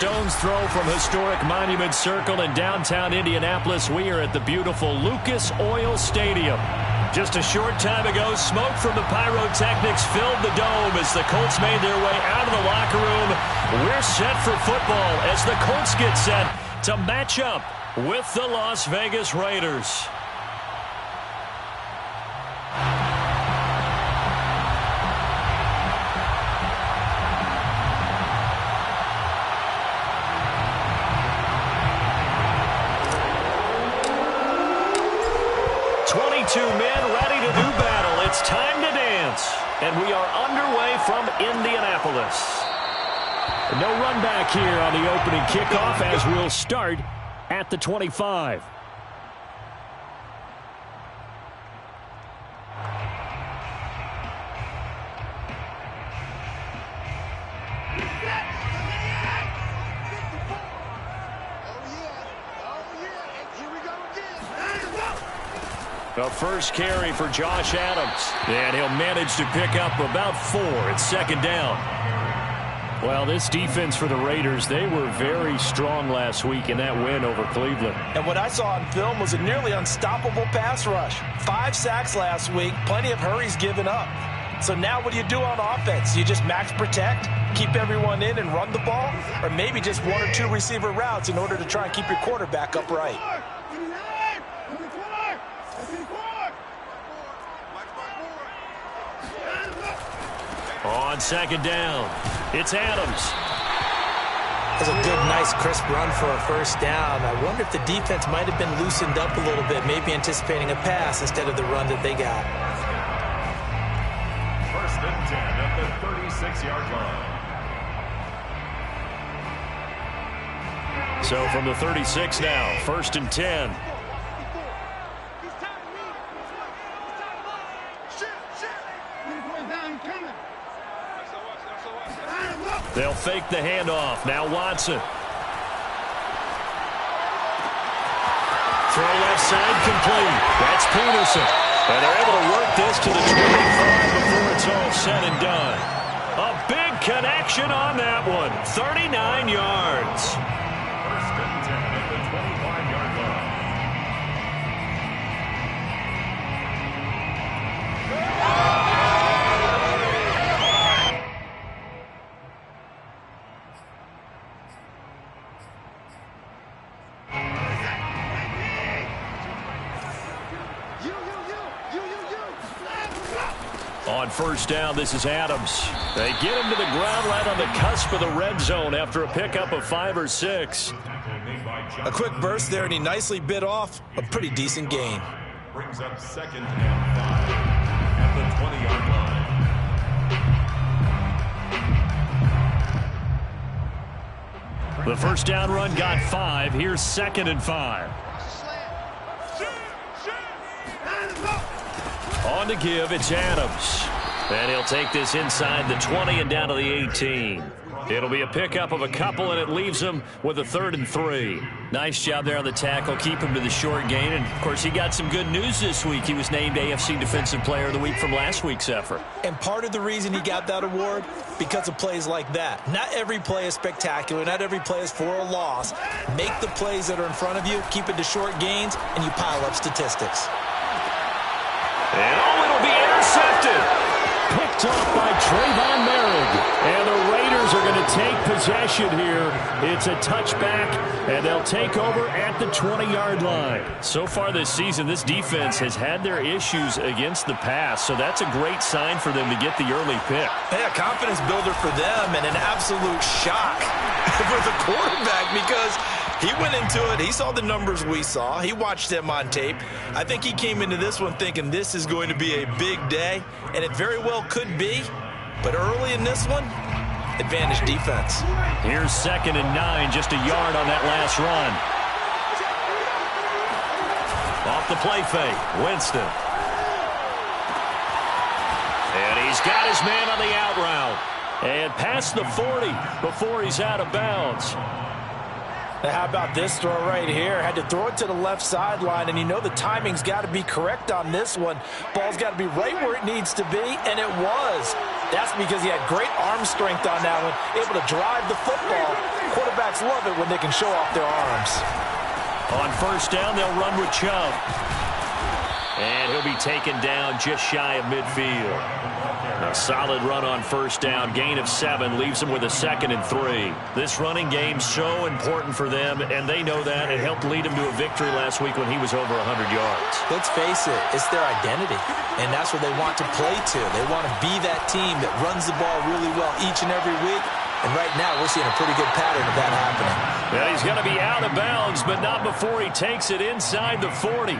stone's throw from historic Monument Circle in downtown Indianapolis. We are at the beautiful Lucas Oil Stadium. Just a short time ago, smoke from the pyrotechnics filled the dome as the Colts made their way out of the locker room. We're set for football as the Colts get set to match up with the Las Vegas Raiders. Two men ready to do battle. It's time to dance. And we are underway from Indianapolis. No run back here on the opening kickoff as we'll start at the 25. The first carry for Josh Adams. And he'll manage to pick up about 4 at second down. Well, this defense for the Raiders, they were very strong last week in that win over Cleveland. And what I saw on film was a nearly unstoppable pass rush. 5 sacks last week, plenty of hurries given up. So now what do you do on offense? You just max protect, keep everyone in and run the ball? Or maybe just 1 or 2 receiver routes in order to try and keep your quarterback upright? On second down, it's Adams. That's a good, nice, crisp run for a first down. I wonder if the defense might have been loosened up a little bit, maybe anticipating a pass instead of the run that they got. First and 10 at the 36-yard line. So from the 36 now, first and 10. They'll fake the handoff. Now Watson. Throw left side complete. That's Peterson. And they're able to work this to the 25 before it's all said and done. A big connection on that one. 39 yards. First and 10 at the 25-yard line. On first down, this is Adams. They get him to the ground right on the cusp of the red zone after a pickup of 5 or 6. A quick burst there, and he nicely bit off a pretty decent gain. Brings up second and 5 at the 20-yard line. The first down run got 5. Here's second and 5. On to give, it's Adams. And he'll take this inside the 20 and down to the 18. It'll be a pickup of a couple, and it leaves him with a 3rd and 3. Nice job there on the tackle. Keep him to the short gain. And, of course, he got some good news this week. He was named AFC Defensive Player of the Week from last week's effort. And part of the reason he got that award, because of plays like that. Not every play is spectacular. Not every play is for a loss. Make the plays that are in front of you, keep it to short gains, and you pile up statistics. And it'll be intercepted. Picked off by Trayvon Merrick. And the Raiders are going to take possession here. It's a touchback, and they'll take over at the 20-yard line. So far this season, this defense has had their issues against the pass, so that's a great sign for them to get the early pick. Yeah, confidence builder for them, and an absolute shock for the quarterback because he went into it. He saw the numbers we saw. He watched them on tape. I think he came into this one thinking this is going to be a big day, and it very well could be. But early in this one, advantage defense. Here's second and 9, just a yard on that last run. Off the play fake, Winston. And he's got his man on the out route. And past the 40 before he's out of bounds. Now how about this throw right here? Had to throw it to the left sideline, and you know the timing's got to be correct on this one. Ball's got to be right where it needs to be, and it was. That's because he had great arm strength on that one, able to drive the football Quarterbacks love it when they can show off their arms. On first down, they'll run with Chubb. And he'll be taken down just shy of midfield. A solid run on first down. Gain of 7 leaves them with a 2nd and 3. This running game so important for them, and they know that. It helped lead them to a victory last week when he was over 100 yards. Let's face it, it's their identity, and that's what they want to play to. They want to be that team that runs the ball really well each and every week, and right now we're seeing a pretty good pattern of that happening. Well, he's going to be out of bounds, but not before he takes it inside the 40.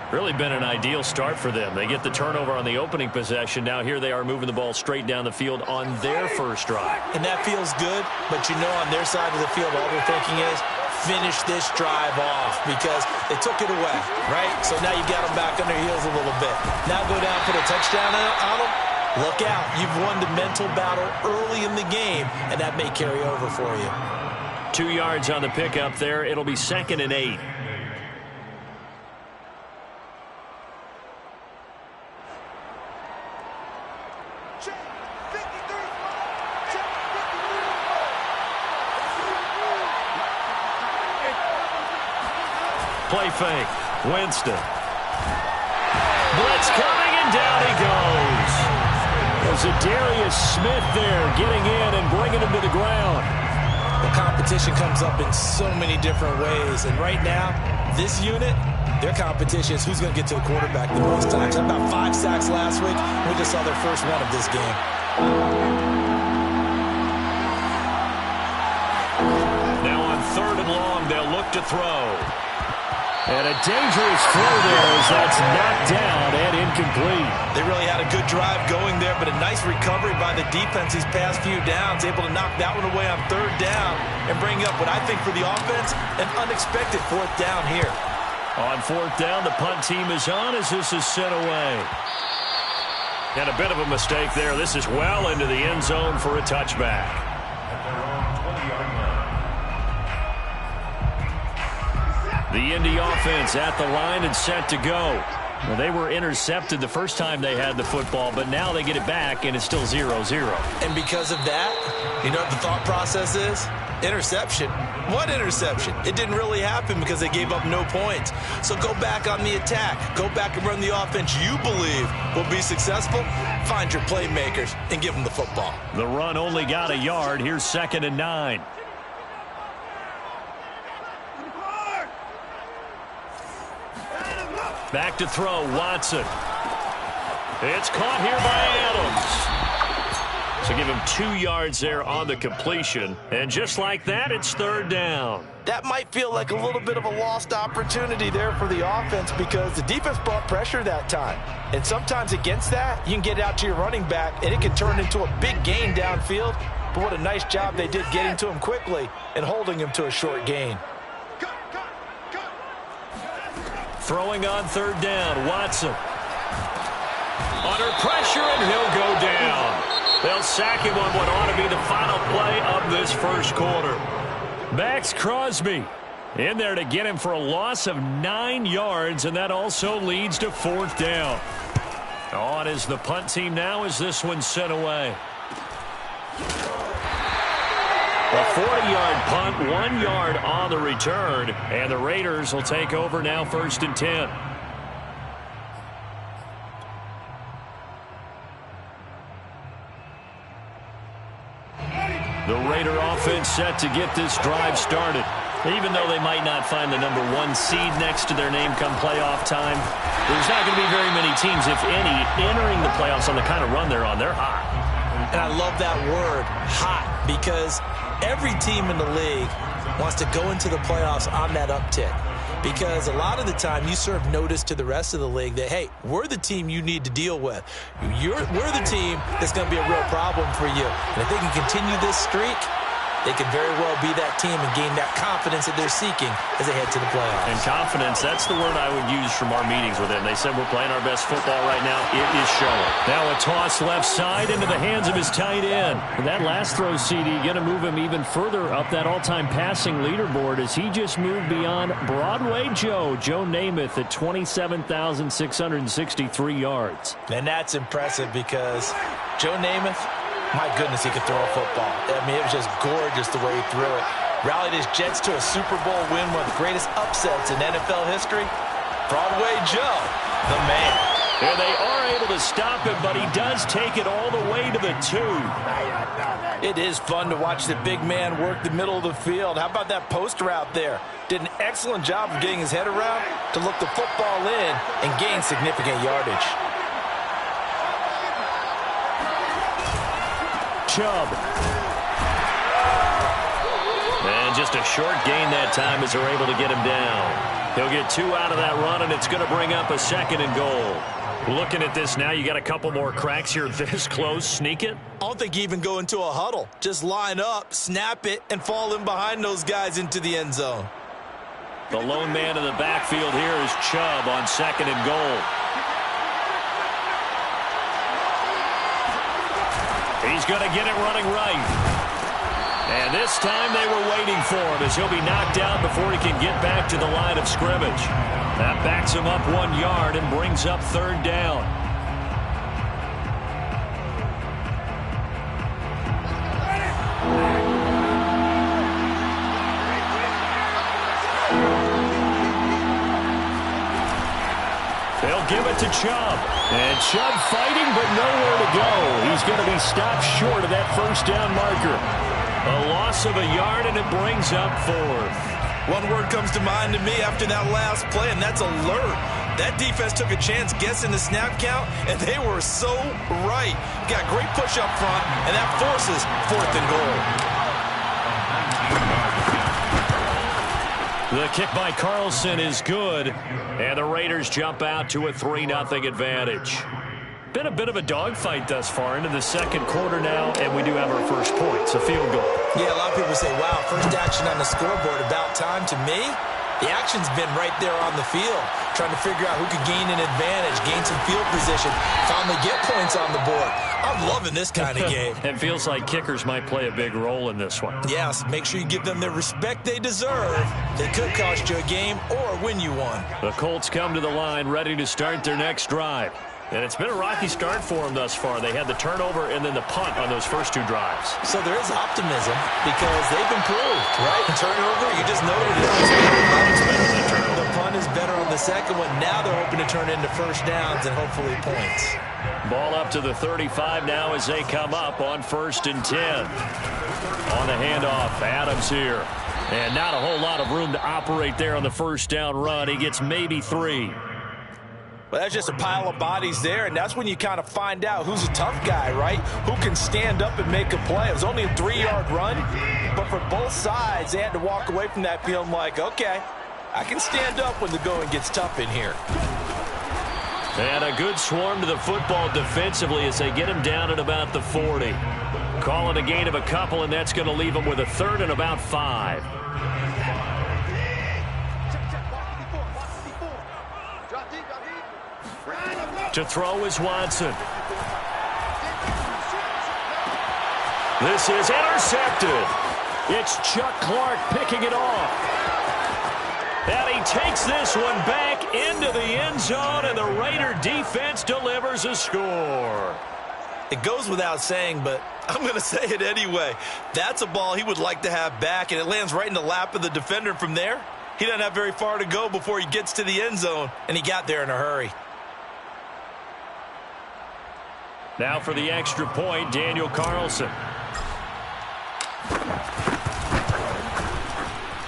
Really been an ideal start for them. They get the turnover on the opening possession. Now here they are moving the ball straight down the field on their first drive. And that feels good, but you know on their side of the field all they're thinking is finish this drive off because they took it away, right? So now you got them back on their heels a little bit. Now go down, put a touchdown on them. Look out. You've won the mental battle early in the game, and that may carry over for you. 2 yards on the pickup there. It'll be 2nd and 8. Play fake. Winston. Blitz coming, and down he goes. There's a Darius Smith there getting in and bringing him to the ground. The competition comes up in so many different ways, and right now, this unit, their competition is who's going to get to the quarterback the most times. Had about 5 sacks last week. We just saw their first one of this game. Now on 3rd and long, they'll look to throw. And a dangerous throw there as that's knocked down and incomplete. They really had a good drive going there, but a nice recovery by the defense these past few downs, able to knock that one away on 3rd down and bring up what I think for the offense, an unexpected 4th down here. On 4th down, the punt team is on as this is sent away. And a bit of a mistake there. This is well into the end zone for a touchback. The Indy offense at the line and set to go. Well, they were intercepted the first time they had the football, but now they get it back, and it's still 0-0. And because of that, you know what the thought process is? Interception. What interception? It didn't really happen because they gave up no points. So go back on the attack. Go back and run the offense you believe will be successful. Find your playmakers and give them the football. The run only got a yard. Here's 2nd and 9. Back to throw, Watson. It's caught here by Adams. So give him 2 yards there on the completion. And just like that, it's 3rd down. That might feel like a little bit of a lost opportunity there for the offense because the defense brought pressure that time. And sometimes against that, you can get out to your running back, and it can turn into a big gain downfield. But what a nice job they did getting to him quickly and holding him to a short gain. Throwing on 3rd down, Watson. Under pressure, and he'll go down. They'll sack him on what ought to be the final play of this first quarter. Max Crosby in there to get him for a loss of 9 yards, and that also leads to 4th down. On is the punt team now as this one's sent away. A 40-yard punt, 1 yard on the return, and the Raiders will take over now 1st and 10. The Raider offense set to get this drive started. Even though they might not find the number 1 seed next to their name come playoff time, there's not going to be very many teams, if any, entering the playoffs on the kind of run they're on. They're hot. And I love that word, hot, because every team in the league wants to go into the playoffs on that uptick. Because a lot of the time you serve notice to the rest of the league that, hey, we're the team you need to deal with. We're the team that's going to be a real problem for you. And if they can continue this streak, they could very well be that team and gain that confidence that they're seeking as they head to the playoffs. And confidence, that's the word I would use from our meetings with them. They said we're playing our best football right now. It is showing. Now a toss left side into the hands of his tight end. And that last throw, CD, going to move him even further up that all-time passing leaderboard as he just moved beyond Broadway Joe Namath at 27,663 yards. And that's impressive because Joe Namath, My goodness, he could throw a football. I mean, it was just gorgeous the way he threw it. Rallied his Jets to a Super Bowl win, one of the greatest upsets in NFL history. Broadway Joe, the man. And they are able to stop him, but he does take it all the way to the 2. It is fun to watch the big man work the middle of the field. How about that post route there? Did an excellent job of getting his head around to look the football in and gain significant yardage. Chubb. And just a short gain that time as they're able to get him down. He'll get 2 out of that run, and it's going to bring up a 2nd and goal. Looking at this now, you got a couple more cracks here this close. Sneak it? I don't think you even go into a huddle. Just line up, snap it, and fall in behind those guys into the end zone. The lone man in the backfield here is Chubb on 2nd and goal. He's going to get it running right. And this time they were waiting for him as he'll be knocked out before he can get back to the line of scrimmage. That backs him up 1 yard and brings up 3rd down. They'll give it to Chubb. And Chubb fighting, but nowhere to go. He's going to be stopped short of that 1st down marker. A loss of a yard, and it brings up 4th. One word comes to mind to me after that last play, and that's alert. That defense took a chance guessing the snap count, and they were so right. Got great push up front, and that forces 4th and goal. The kick by Carlson is good, and the Raiders jump out to a 3-0 advantage. Been a bit of a dogfight thus far into the 2nd quarter now, and we do have our first point. It's a field goal. Yeah, a lot of people say, wow, first action on the scoreboard, about time. To me, the action's been right there on the field, trying to figure out who could gain an advantage, gain some field position, finally get points on the board. I'm loving this kind of game. It feels like kickers might play a big role in this one. Yes, make sure you give them the respect they deserve. They could cost you a game or win you one. The Colts come to the line ready to start their next drive. And it's been a rocky start for them thus far. They had the turnover and then the punt on those first 2 drives. So there is optimism because they've improved, right? Turnover, you just noted it. It's better than turnover. The punt is better on the second one. Now they're hoping to turn into first downs and hopefully points. Ball up to the 35 now as they come up on 1st and 10. On the handoff, Adams here. And not a whole lot of room to operate there on the 1st down run. He gets maybe 3. Well, that's just a pile of bodies there, and that's when you kind of find out who's a tough guy, right? Who can stand up and make a play. It was only a 3-yard run, but for both sides, they had to walk away from that feeling like, okay, I can stand up when the going gets tough in here. And a good swarm to the football defensively as they get him down at about the 40. Call it a gain of a couple, and that's going to leave him with a 3rd and about 5. To throw is Watson. This is intercepted. It's Chuck Clark picking it off. And he takes this one back into the end zone, and the Raider defense delivers a score. It goes without saying, but I'm going to say it anyway. That's a ball he would like to have back, and it lands right in the lap of the defender from there. He doesn't have very far to go before he gets to the end zone, and he got there in a hurry. Now for the extra point, Daniel Carlson.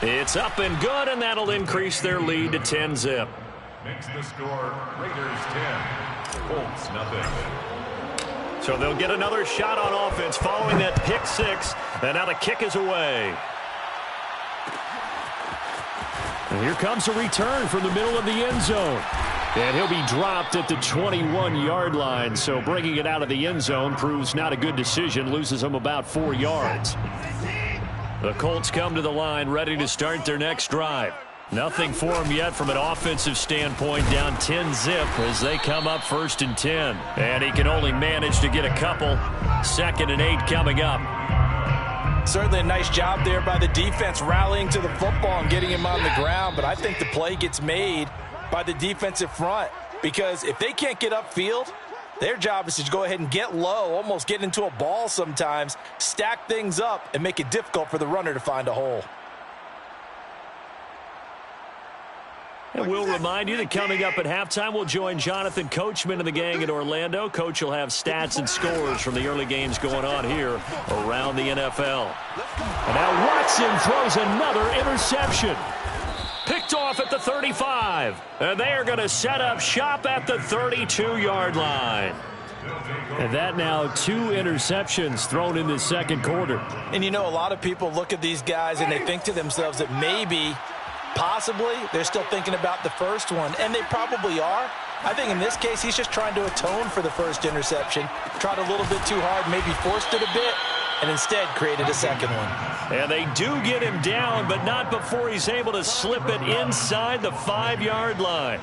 It's up and good, and that'll increase their lead to 10-zip. Makes the score Raiders 10, Colts nothing. So they'll get another shot on offense following that pick 6, and now the kick is away. And here comes a return from the middle of the end zone. And he'll be dropped at the 21-yard line, so bringing it out of the end zone proves not a good decision, loses him about 4 yards. The Colts come to the line ready to start their next drive. Nothing for them yet from an offensive standpoint, down 10-zip as they come up 1st and 10. And he can only manage to get a couple. 2nd and 8 coming up. Certainly a nice job there by the defense rallying to the football and getting him on the ground, but I think the play gets made by the defensive front, because if they can't get upfield, Their job is to go ahead and get low, almost get into a ball sometimes, stack things up, and make it difficult for the runner to find a hole. And we'll remind you that coming up at halftime, we'll join Jonathan Coachman and the gang in Orlando. Coach will have stats and scores from the early games going on here around the NFL. And now Watson throws another interception. Picked off at the 35. And they are going to set up shop at the 32-yard line. And that now 2 interceptions thrown in this second quarter. And you know, a lot of people look at these guys and they think to themselves that maybe, possibly, they're still thinking about the first one. And they probably are. I think in this case, he's just trying to atone for the first interception. Tried a little bit too hard, maybe forced it a bit, and instead created a second one. And they do get him down, but not before he's able to slip it inside the 5-yard line.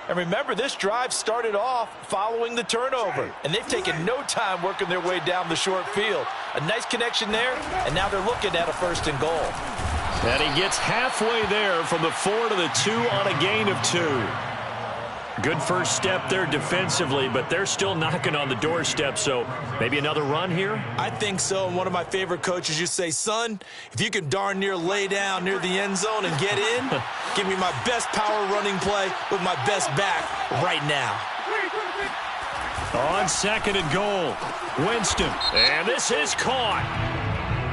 And remember, this drive started off following the turnover, and they've taken no time working their way down the short field. A nice connection there, and now they're looking at a 1st and goal. And he gets halfway there from the 4 to the 2 on a gain of 2. Good first step there defensively, but they're still knocking on the doorstep, so maybe another run here? I think so, and one of my favorite coaches used to say, son, if you can darn near lay down near the end zone and get in, give me my best power running play with my best back right now. On 2nd and goal, Winston, and this is caught.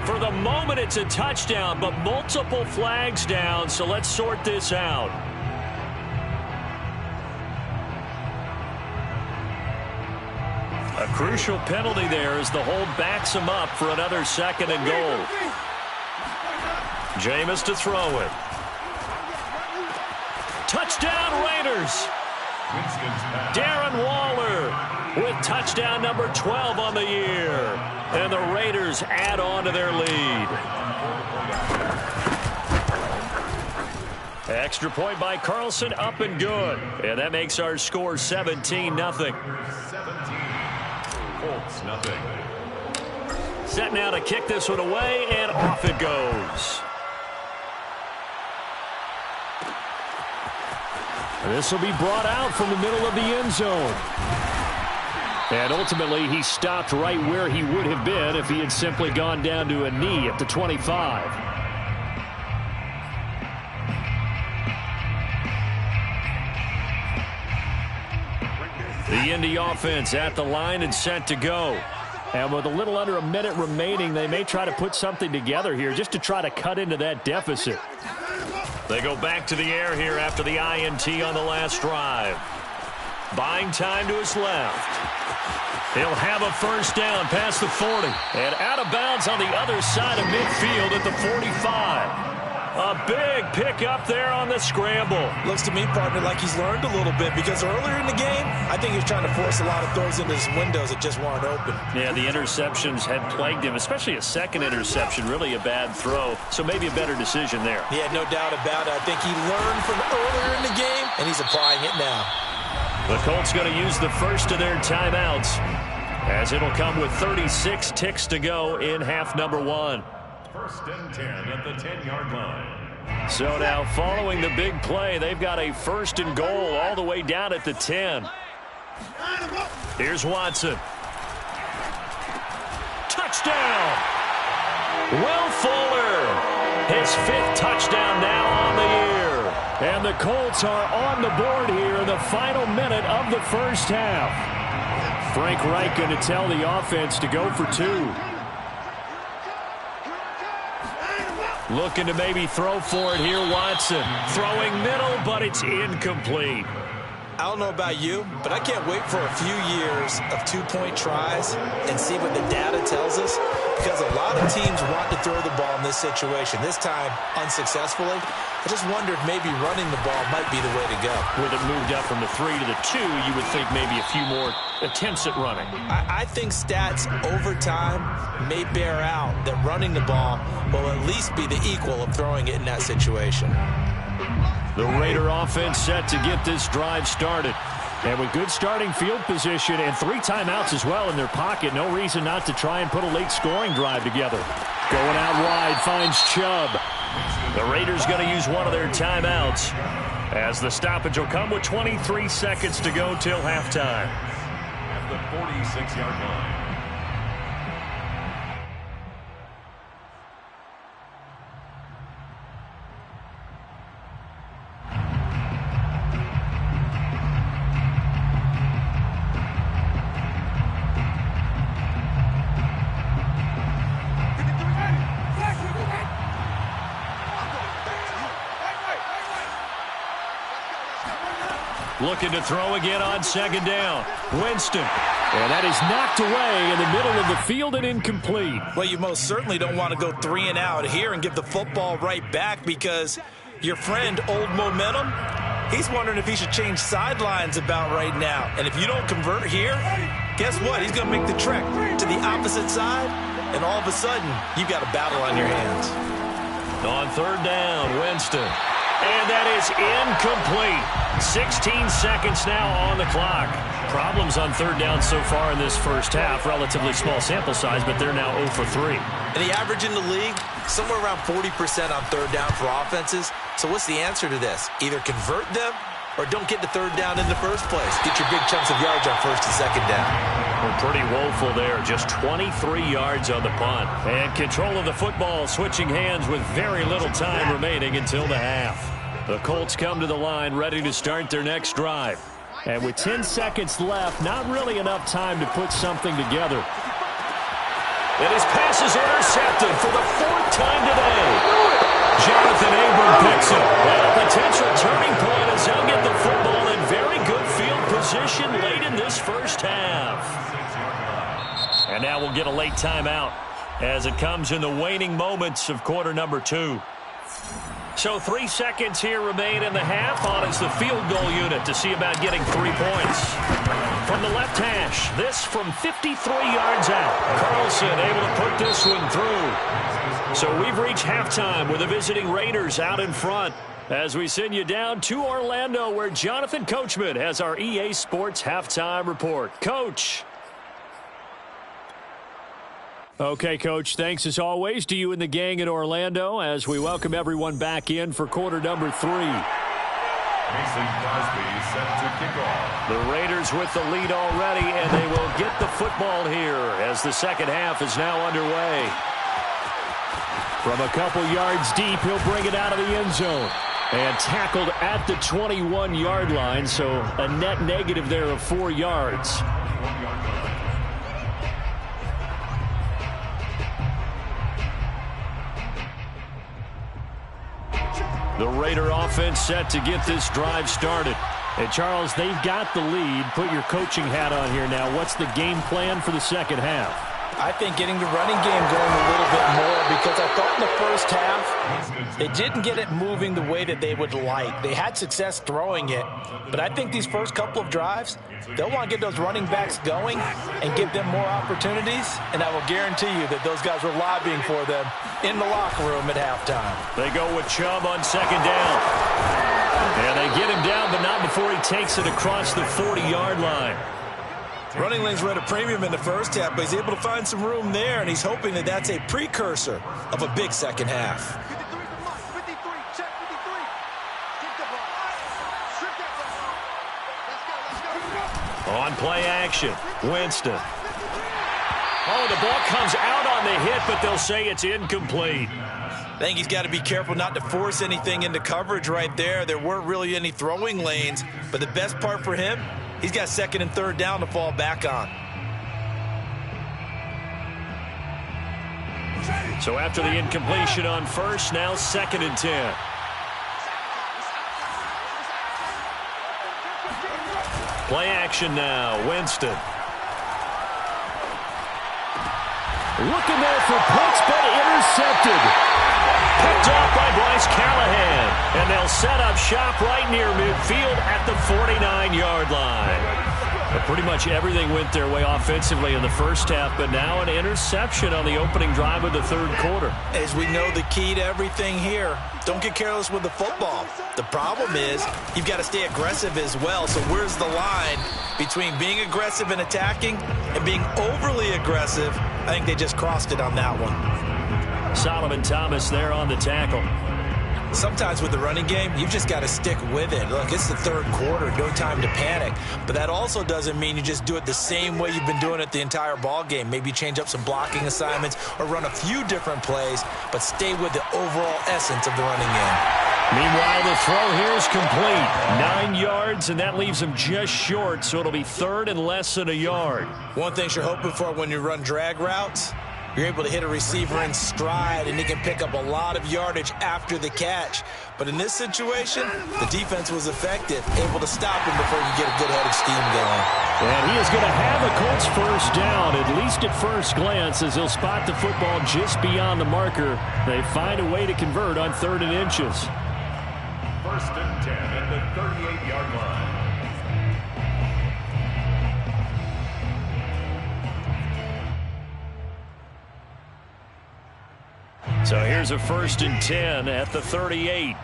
For the moment, it's a touchdown, but multiple flags down, so let's sort this out. A crucial penalty there as the hold backs him up for another 2nd and goal. Jameis to throw it. Touchdown Raiders! Darren Waller with touchdown number 12 on the year. And the Raiders add on to their lead. Extra point by Carlson, up and good. And that makes our score 17-0. Colts, nothing. Set now to kick this one away, and off it goes. This will be brought out from the middle of the end zone. And ultimately, he stopped right where he would have been if he had simply gone down to a knee at the 25. The Indy offense at the line and set to go. And with a little under a minute remaining, they may try to put something together here just to try to cut into that deficit. They go back to the air here after the INT on the last drive. Buying time to his left. He'll have a first down past the 40. And out of bounds on the other side of midfield at the 45. A big pickup there on the scramble. Looks to me, partner, like he's learned a little bit because earlier in the game, I think he was trying to force a lot of throws into his windows that just weren't open. Yeah, the interceptions had plagued him, especially a second interception, really a bad throw. So maybe a better decision there. Yeah, no doubt about it. I think he learned from earlier in the game, and he's applying it now. The Colts going to use the first of their timeouts as it'll come with 36 ticks to go in half number 1. 1st and 10 at the 10-yard line. So now following the big play, they've got a 1st and goal all the way down at the 10. Here's Watson. Touchdown! Will Fuller, his 5th touchdown now on the year. And the Colts are on the board here in the final minute of the first half. Frank Reich going to tell the offense to go for 2. Looking to maybe throw for it here, Watson. Throwing middle, but it's incomplete. I don't know about you, but I can't wait for a few years of 2-point tries and see what the data tells us, because a lot of teams want to throw the ball in this situation. This time, unsuccessfully. I just wonder if maybe running the ball might be the way to go. With it moved up from the 3 to the 2, you would think maybe a few more attempts at running. I think stats over time may bear out that running the ball will at least be the equal of throwing it in that situation. The Raider offense set to get this drive started. And with good starting field position and 3 timeouts as well in their pocket, no reason not to try and put a late scoring drive together. Going out wide, finds Chubb. The Raiders going to use one of their timeouts as the stoppage will come with 23 seconds to go till halftime. at the 46-yard line. Looking to throw again on second down. Winston. And that is knocked away in the middle of the field and incomplete. Well, you most certainly don't want to go 3 and out here and give the football right back, because your friend, Old Momentum, he's wondering if he should change sidelines about right now. And if you don't convert here, guess what? He's going to make the trek to the opposite side, and all of a sudden, you've got a battle on your hands. On third down, Winston. And that is incomplete. 16 seconds now on the clock. Problems on third down so far in this first half. Relatively small sample size, but they're now 0 for 3. And the average in the league, somewhere around 40% on third down for offenses. So what's the answer to this? Either convert them or don't get the third down in the first place. Get your big chunks of yards on first and second down. We're pretty woeful there. Just 23 yards on the punt. And control of the football switching hands with very little time remaining until the half. The Colts come to the line ready to start their next drive. And with 10 seconds left, not really enough time to put something together. And his pass is intercepted for the 4th time today. Jonathan Abram picks it. And a potential turning point as they'll get the football in very good field position late in this first half. And now we'll get a late timeout as it comes in the waning moments of quarter number 2. So 3 seconds here remain in the half on as the field goal unit to see about getting 3 points. From the left hash, this from 53 yards out. Carlson able to put this one through. So we've reached halftime with the visiting Raiders out in front as we send you down to Orlando, where Jonathan Coachman has our EA Sports halftime report. Coach. Okay, Coach, thanks as always to you and the gang in Orlando as we welcome everyone back in for quarter number 3. Mason Crosby set to kick off. The Raiders with the lead already, and they will get the football here as the second half is now underway. From a couple yards deep, he'll bring it out of the end zone. And tackled at the 21-yard line, so a net negative there of 4 yards. The Raider offense set to get this drive started. And, Charles, they've got the lead. Put your coaching hat on here now. What's the game plan for the second half? I think getting the running game going a little bit more, because I thought in the first half they didn't get it moving the way that they would like. They had success throwing it, but I think these first couple of drives, they'll want to get those running backs going and give them more opportunities, and I will guarantee you that those guys were lobbying for them in the locker room at halftime. They go with Chubb on second down. And they get him down, but not before he takes it across the 40-yard line. Running lanes were at a premium in the first half, but he's able to find some room there, and he's hoping that that's a precursor of a big second half. On play action, Winston. Oh, the ball comes out on the hit, but they'll say it's incomplete. I think he's got to be careful not to force anything into coverage right there. There weren't really any throwing lanes, but the best part for him, he's got second and third down to fall back on. So after the incompletion on first, now second and 10. Play action now, Winston. Looking there for Pitts, but intercepted. Picked off by Bryce Callahan. And they'll set up shop right near midfield at the 49-yard line. But pretty much everything went their way offensively in the first half, but now an interception on the opening drive of the third quarter. As we know, the key to everything here, don't get careless with the football. The problem is you've got to stay aggressive as well. So where's the line between being aggressive and attacking and being overly aggressive? I think they just crossed it on that one. Solomon Thomas there on the tackle. Sometimes with the running game, you've just got to stick with it. Look, it's the third quarter, no time to panic. But that also doesn't mean you just do it the same way you've been doing it the entire ball game. Maybe change up some blocking assignments or run a few different plays, but stay with the overall essence of the running game. Meanwhile, the throw here is complete. 9 yards, and that leaves him just short, so it'll be third and less than a yard. One thing you're hoping for when you run drag routes, you're able to hit a receiver in stride, and he can pick up a lot of yardage after the catch. But in this situation, the defense was effective, able to stop him before you get a good head of steam going. And he is going to have the Colts first down, at least at first glance, as he'll spot the football just beyond the marker. They find a way to convert on 3rd and inches. First and 10 at the 38-yard line. So here's a 1st and 10 at the 38.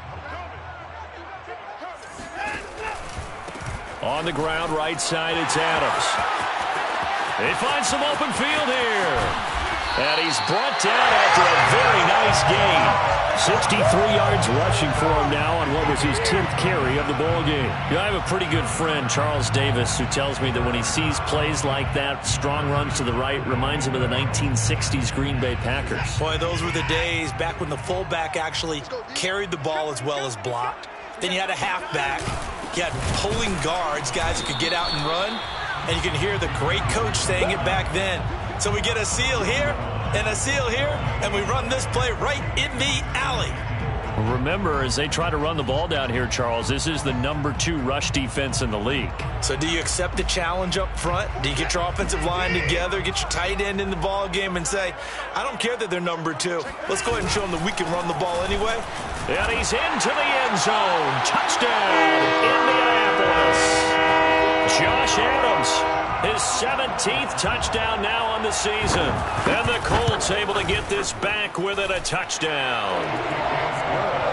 On the ground, right side, it's Adams. They find some open field here. And he's brought down after a very nice game. 63 yards rushing for him now on what was his 10th carry of the ball game. I have a pretty good friend, Charles Davis, who tells me that when he sees plays like that, strong runs to the right, reminds him of the 1960s Green Bay Packers. Boy, those were the days back when the fullback actually carried the ball as well as blocked. Then you had a halfback. You had pulling guards, guys who could get out and run. And you can hear the great coach saying it back then. So we get a seal here and a seal here, and we run this play right in the alley. Remember, as they try to run the ball down here, Charles, this is the #2 rush defense in the league. So do you accept the challenge up front? Do you get your offensive line together, get your tight end in the ball game and say, I don't care that they're #2. Let's go ahead and show them that we can run the ball anyway? And he's into the end zone. Touchdown, Indianapolis. Josh Adams. His 17th touchdown now on the season. And the Colts able to get this back within a touchdown.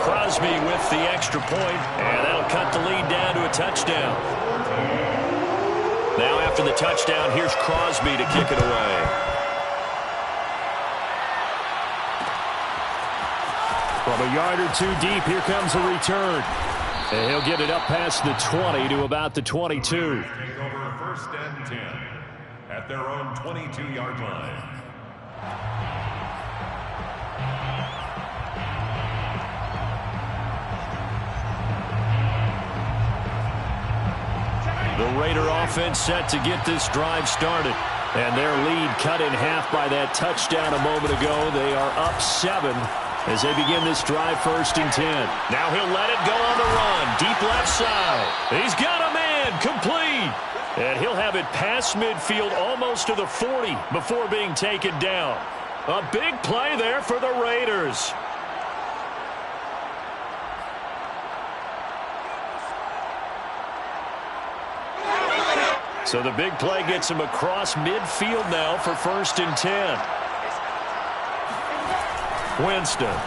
Crosby with the extra point, and that'll cut the lead down to a touchdown. Now after the touchdown, here's Crosby to kick it away. From a yard or two deep, here comes a return. And he'll get it up past the 20 to about the 22. First and 10 at their own 22-yard line. The Raider offense set to get this drive started. And their lead cut in half by that touchdown a moment ago. They are up 7 as they begin this drive 1st and 10. Now he'll let it go on the run. Deep left side. He's got a man. Complete. And he'll have it past midfield almost to the 40 before being taken down. A big play there for the Raiders. So the big play gets him across midfield now for 1st and 10. Winston.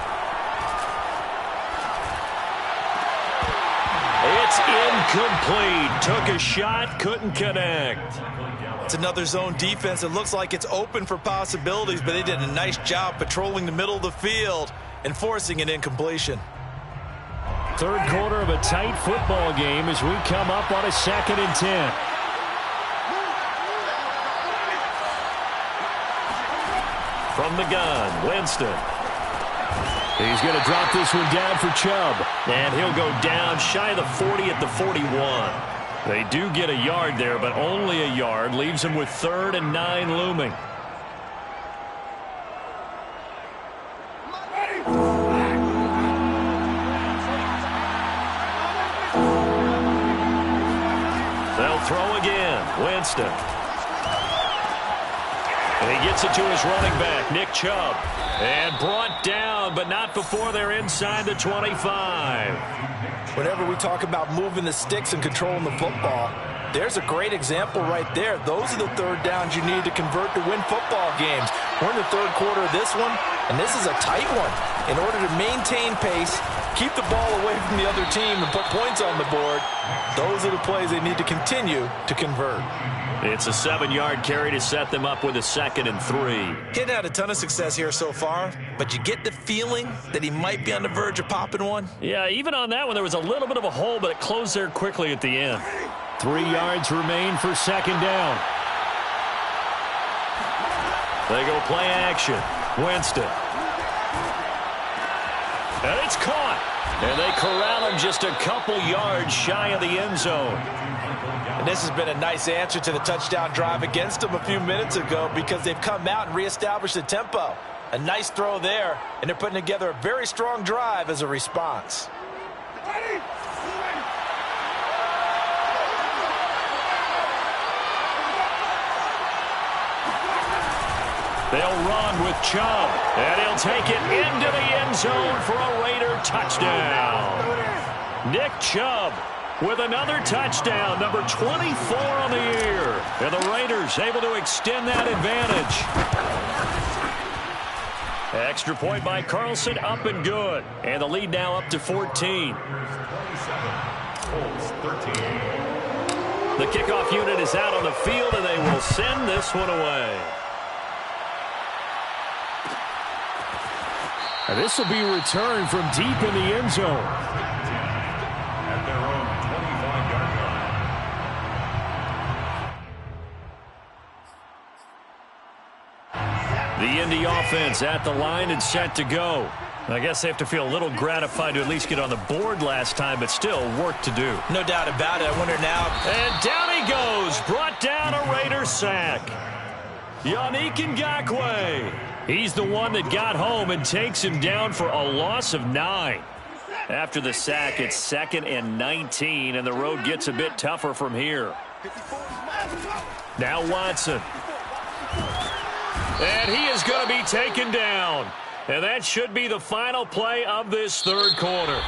It's incomplete. Took a shot, couldn't connect. It's another zone defense. It looks like it's open for possibilities, but they did a nice job patrolling the middle of the field and forcing an incompletion. Third quarter of a tight football game as we come up on a 2nd and 10. From the gun, Winston. He's going to drop this one down for Chubb. And he'll go down shy of the 40 at the 41. They do get a yard there, but only a yard. Leaves him with 3rd and 9 looming. They'll throw again. Winston. And he gets it to his running back, Nick Chubb. And brought down, but not before they're inside the 25. Whenever we talk about moving the sticks and controlling the football, there's a great example right there. Those are the third downs you need to convert to win football games. We're in the third quarter of this one, and this is a tight one. In order to maintain pace, keep the ball away from the other team and put points on the board, those are the plays they need to continue to convert. It's a 7-yard carry to set them up with a 2nd and 3. He hadn't had a ton of success here so far, but you get the feeling that he might be on the verge of popping one. Yeah, even on that one, there was a little bit of a hole, but it closed there quickly at the end. 3 yards remain for 2nd down. They go play action. Winston. And it's caught. And they corral him just a couple yards shy of the end zone. And this has been a nice answer to the touchdown drive against them a few minutes ago because they've come out and reestablished the tempo. A nice throw there, and they're putting together a very strong drive as a response. They'll run with Chubb, and he'll take it into the end zone for a Raider touchdown. Nick Chubb with another touchdown, number 24 on the year. And the Raiders able to extend that advantage. Extra point by Carlson, up and good. And the lead now up to 14. The kickoff unit is out on the field, and they will send this one away. And this will be returned from deep in the end zone. At their own 25-yard line. The Indy offense at the line and set to go. I guess they have to feel a little gratified to at least get on the board last time, but still work to do. No doubt about it. I wonder now. And down he goes. Brought down a Raider sack. Yannick Ngakoue. He's the one that got home and takes him down for a loss of 9. After the sack, it's 2nd and 19, and the road gets a bit tougher from here. Now Watson. And he is going to be taken down. And that should be the final play of this third quarter.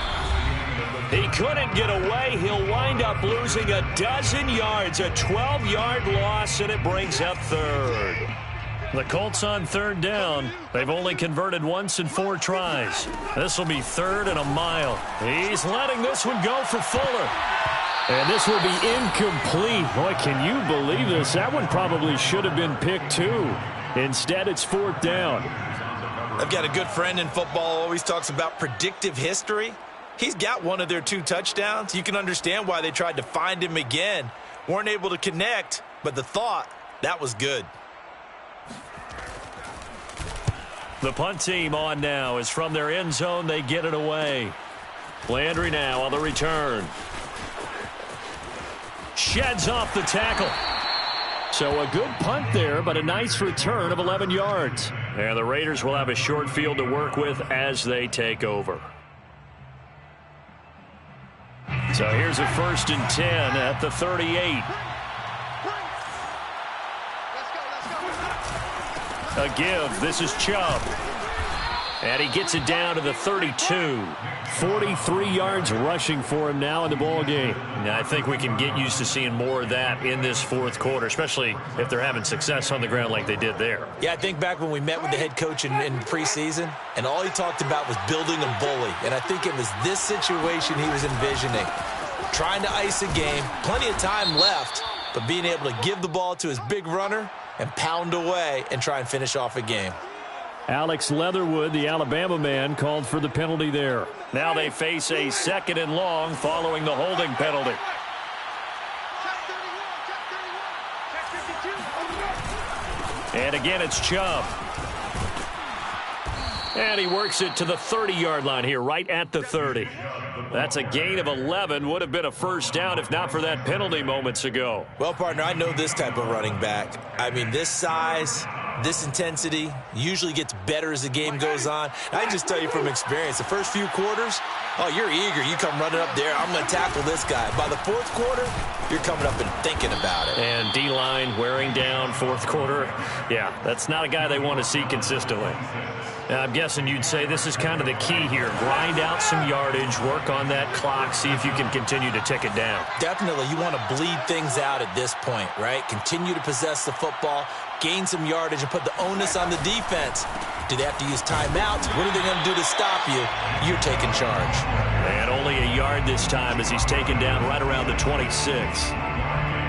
He couldn't get away. He'll wind up losing a dozen yards, a 12-yard loss, and it brings up third. The Colts on 3rd down. They've only converted once in 4 tries. This will be 3rd and a mile. He's letting this one go for Fuller. And this will be incomplete. Boy, can you believe this? That one probably should have been picked too. Instead, it's 4th down. I've got a good friend in football, always talks about predictive history. He's got one of their 2 touchdowns. You can understand why they tried to find him again. Weren't able to connect, but the thought, that was good. The punt team on now is from their end zone. They get it away. Landry now on the return. Sheds off the tackle. So a good punt there, but a nice return of 11 yards. And the Raiders will have a short field to work with as they take over. So here's a 1st and 10 at the 38. A give. This is Chubb. And he gets it down to the 32. 43 yards rushing for him now in the ball game. Now, I think we can get used to seeing more of that in this 4th quarter, especially if they're having success on the ground like they did there. Yeah, I think back when we met with the head coach in preseason, and all he talked about was building a bully. And I think it was this situation he was envisioning. Trying to ice a game, plenty of time left, but being able to give the ball to his big runner and pound away and try and finish off a game. Alex Leatherwood, the Alabama man, called for the penalty there. Now they face a 2nd and long following the holding penalty. And again, it's Chubb. And he works it to the 30-yard line here, right at the 30. That's a gain of 11. Would have been a 1st down if not for that penalty moments ago. Well, partner, I know this type of running back. I mean, this size, this intensity usually gets better as the game goes on. I can just tell you from experience, the first few quarters, oh, you're eager. You come running up there, I'm going to tackle this guy. By the 4th quarter, you're coming up and thinking about it. And D-line wearing down 4th quarter. Yeah, that's not a guy they want to see consistently. I'm guessing you'd say this is kind of the key here. Grind out some yardage, work on that clock, see if you can continue to tick it down. Definitely. You want to bleed things out at this point, right? Continue to possess the football, gain some yardage, and put the onus on the defense Do they have to use timeouts? What are they going to do to stop you? You're taking charge. And only a yard this time as he's taken down right around the 26.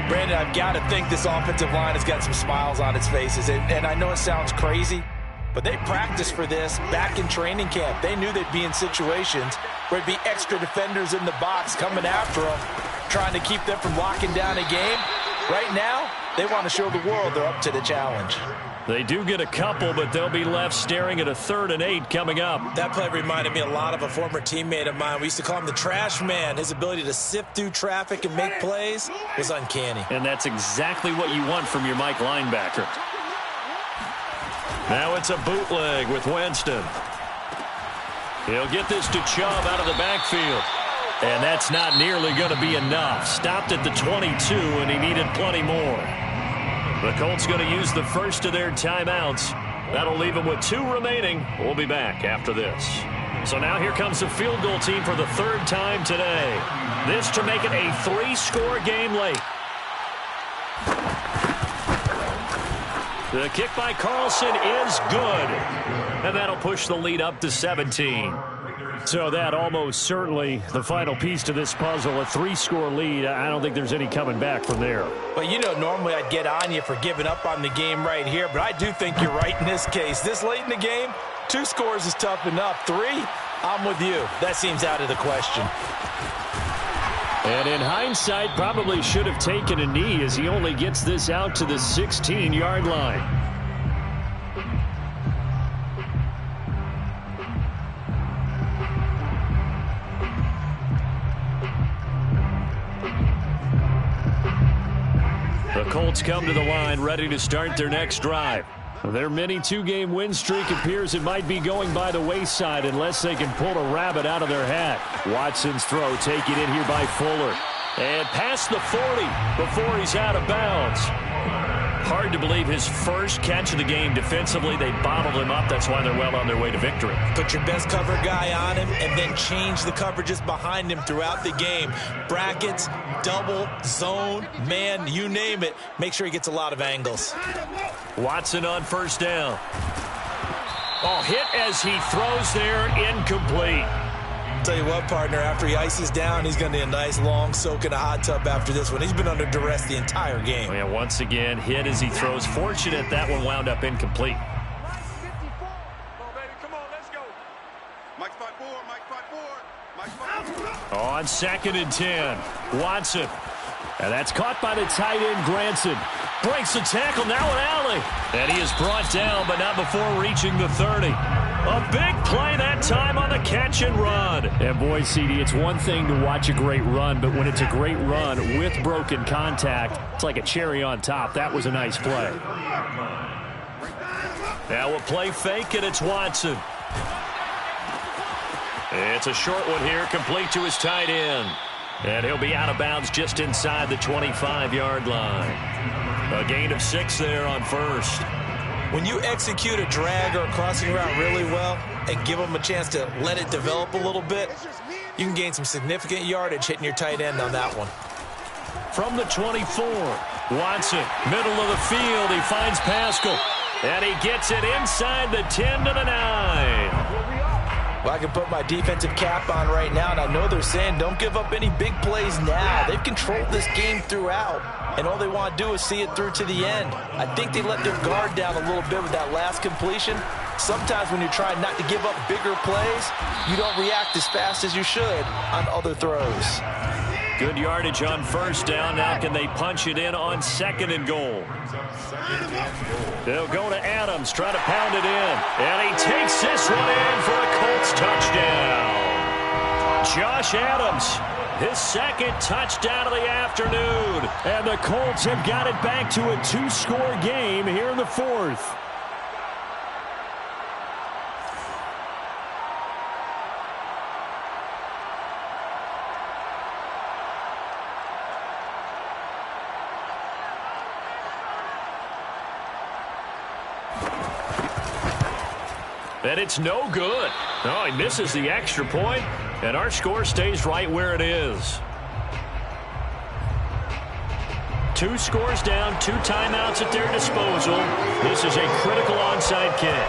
Brandon, I've got to think this offensive line has got some smiles on its faces. And I know it sounds crazy, but they practiced for this back in training camp. They knew they'd be in situations where there'd be extra defenders in the box coming after them, trying to keep them from locking down a game. Right now, they want to show the world they're up to the challenge. They do get a couple, but they'll be left staring at a 3rd and 8 coming up. That play reminded me a lot of a former teammate of mine. We used to call him the trash man. His ability to sift through traffic and make plays was uncanny. And that's exactly what you want from your Mike linebacker. Now it's a bootleg with Winston. He'll get this to Chubb out of the backfield. And that's not nearly going to be enough. Stopped at the 22, and he needed plenty more. The Colts going to use the first of their timeouts. That'll leave them with 2 remaining. We'll be back after this. So now here comes the field goal team for the 3rd time today. This to make it a 3-score game late. The kick by Carlson is good. And that'll push the lead up to 17. So that almost certainly the final piece to this puzzle, a 3-score lead. I don't think there's any coming back from there. Well, you know, normally I'd get on you for giving up on the game right here, but I do think you're right in this case. This late in the game, 2 scores is tough enough. 3, I'm with you. That seems out of the question. And in hindsight, probably should have taken a knee as he only gets this out to the 16-yard line. The Colts come to the line ready to start their next drive. Their mini 2-game win streak appears it might be going by the wayside unless they can pull a rabbit out of their hat. Watson's throw taken in here by Fuller. And past the 40 before he's out of bounds. Hard to believe his first catch of the game defensively. They bottled him up. That's why they're well on their way to victory. Put your best cover guy on him and then change the coverages behind him throughout the game. Brackets, double, zone, man, you name it. Make sure he gets a lot of angles. Watson on 1st down. Oh, hit as he throws there, incomplete. Tell you what, partner, after he ices down, he's going to need a nice long soak in a hot tub after this one. He's been under duress the entire game. Oh, yeah, once again, hit as he throws. Fortunate that one wound up incomplete. On 2nd and 10, Watson. And that's caught by the tight end, Granson. Breaks the tackle, now an alley. And he is brought down, but not before reaching the 30. A big play that time on the catch and run. And boy, CD, it's one thing to watch a great run, but when it's a great run with broken contact, it's like a cherry on top. That was a nice play. Now a play fake, and it's Watson. It's a short one here, complete to his tight end. And he'll be out of bounds just inside the 25-yard line. A gain of 6 there on 1st. When you execute a drag or a crossing route really well and give them a chance to let it develop a little bit, you can gain some significant yardage hitting your tight end on that one. From the 24, Watson, middle of the field, he finds Pascal. And he gets it inside the 10 to the 9. Well, I can put my defensive cap on right now, and I know they're saying don't give up any big plays now. They've controlled this game throughout, and all they want to do is see it through to the end. I think they let their guard down a little bit with that last completion. Sometimes when you're trying not to give up bigger plays, you don't react as fast as you should on other throws. Good yardage on 1st down. Now can they punch it in on 2nd and goal? They'll go to Adams, try to pound it in. And he takes this one in for a Colts touchdown. Josh Adams, his 2nd touchdown of the afternoon. And the Colts have got it back to a 2-score game here in the 4th. And it's no good. Oh, he misses the extra point, and our score stays right where it is. 2 scores down, 2 timeouts at their disposal. This is a critical onside kick.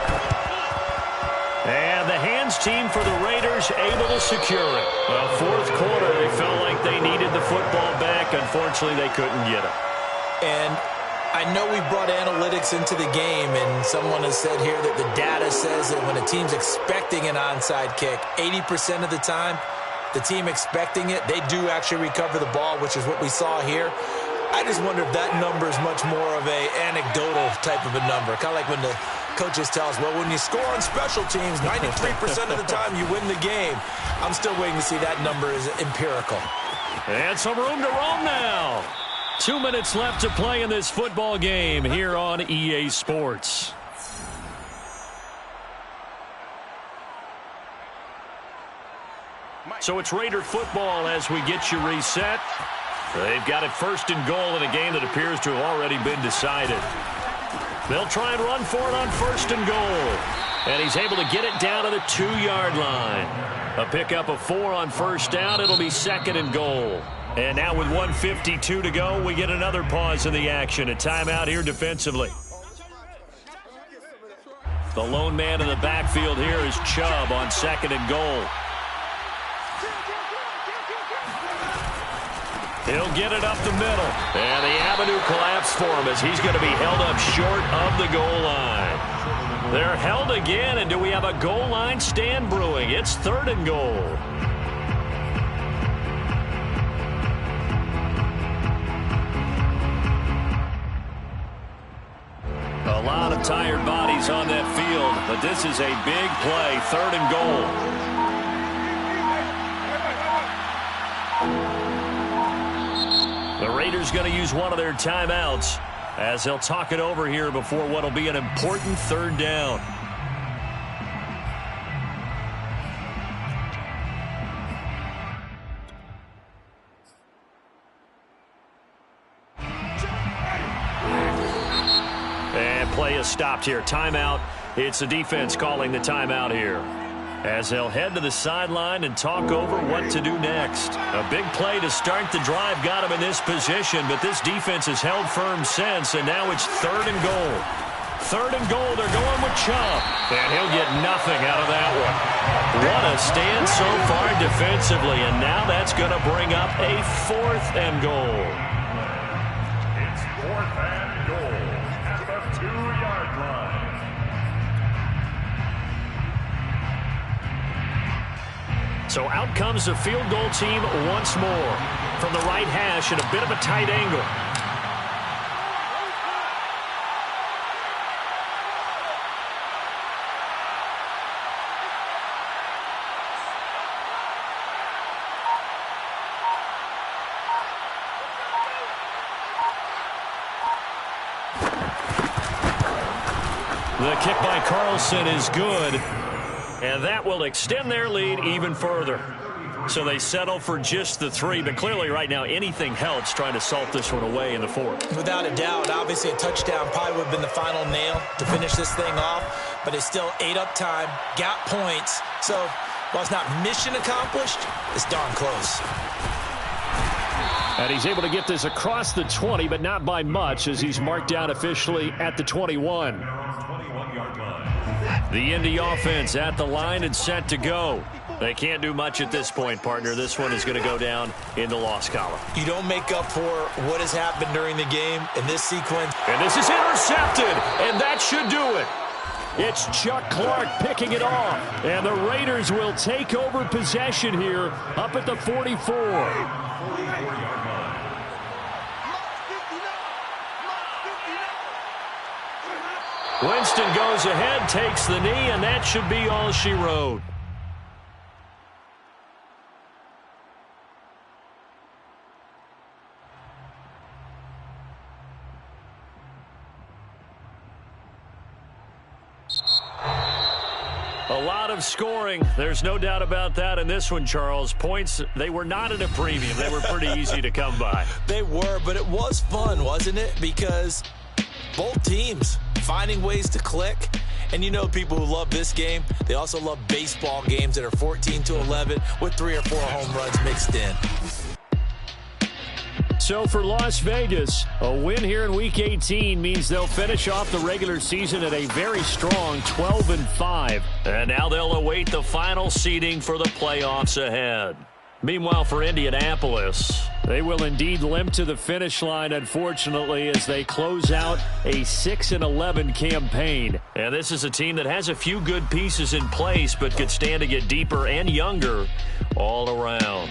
downs team for the Raiders, able to secure it. Well, fourth quarter, they felt like they needed the football back. Unfortunately, they couldn't get it. And I know we brought analytics into the game, and someone has said here that the data says that when a team's expecting an onside kick, 80% of the time, the team expecting it, they do actually recover the ball, which is what we saw here. I just wonder if that number is much more of a anecdotal type of a number. Kind of like when the coaches tell us, well, when you score on special teams, 93% of the time you win the game. I'm still waiting to see that number is empirical. And some room to roam now. 2 minutes left to play in this football game here on EA Sports. So it's Raider football as we get you reset. They've got it first and goal in a game that appears to have already been decided. They'll try and run for it on first and goal. And he's able to get it down to the 2-yard line. A pickup of 4 on first down. It'll be second and goal. And now with 1:52 to go, we get another pause in the action. A timeout here defensively. The lone man in the backfield here is Chubb on second and goal. He'll get it up the middle. And the avenue collapsed for him as he's going to be held up short of the goal line. They're held again, and do we have a goal line stand brewing? It's third and goal. A lot of tired bodies on that field, but this is a big play, third and goal. The Raiders going to use one of their timeouts as they'll talk it over here before what will be an important third down. And play is stopped here. Timeout. It's the defense calling the timeout here, as they'll head to the sideline and talk over what to do next. A big play to start the drive got him in this position, but this defense has held firm since, and now it's third and goal. Third and goal, they're going with Chubb, and he'll get nothing out of that one. What a stand so far defensively, and now that's going to bring up a fourth and goal. It's fourth and goal at the 2-yard line. So out comes the field goal team once more from the right hash at a bit of a tight angle. The kick by Carlson is good. And that will extend their lead even further. So they settle for just the 3, but clearly right now anything helps trying to salt this one away in the 4th. Without a doubt, obviously a touchdown probably would have been the final nail to finish this thing off, but it's still ate up time, got points. So while it's not mission accomplished, it's darn close. And he's able to get this across the 20, but not by much, as he's marked down officially at the 21. The Indy offense at the line and set to go. They can't do much at this point, partner. This one is going to go down in the loss column. You don't make up for what has happened during the game in this sequence. And this is intercepted, and that should do it. It's Chuck Clark picking it off, and the Raiders will take over possession here up at the 44. Winston goes ahead, takes the knee, and that should be all she wrote. A lot of scoring. There's no doubt about that in this one, Charles. Points, they were not at a premium. They were pretty easy to come by. They were, but it was fun, wasn't it? Because both teams finding ways to click. And you know people who love this game, they also love baseball games that are 14-11 with 3 or 4 home runs mixed in. So for Las Vegas, a win here in Week 18 means they'll finish off the regular season at a very strong 12-5. And now they'll await the final seeding for the playoffs ahead. Meanwhile, for Indianapolis, they will indeed limp to the finish line, unfortunately, as they close out a 6-11 campaign. And this is a team that has a few good pieces in place, but could stand to get deeper and younger all around.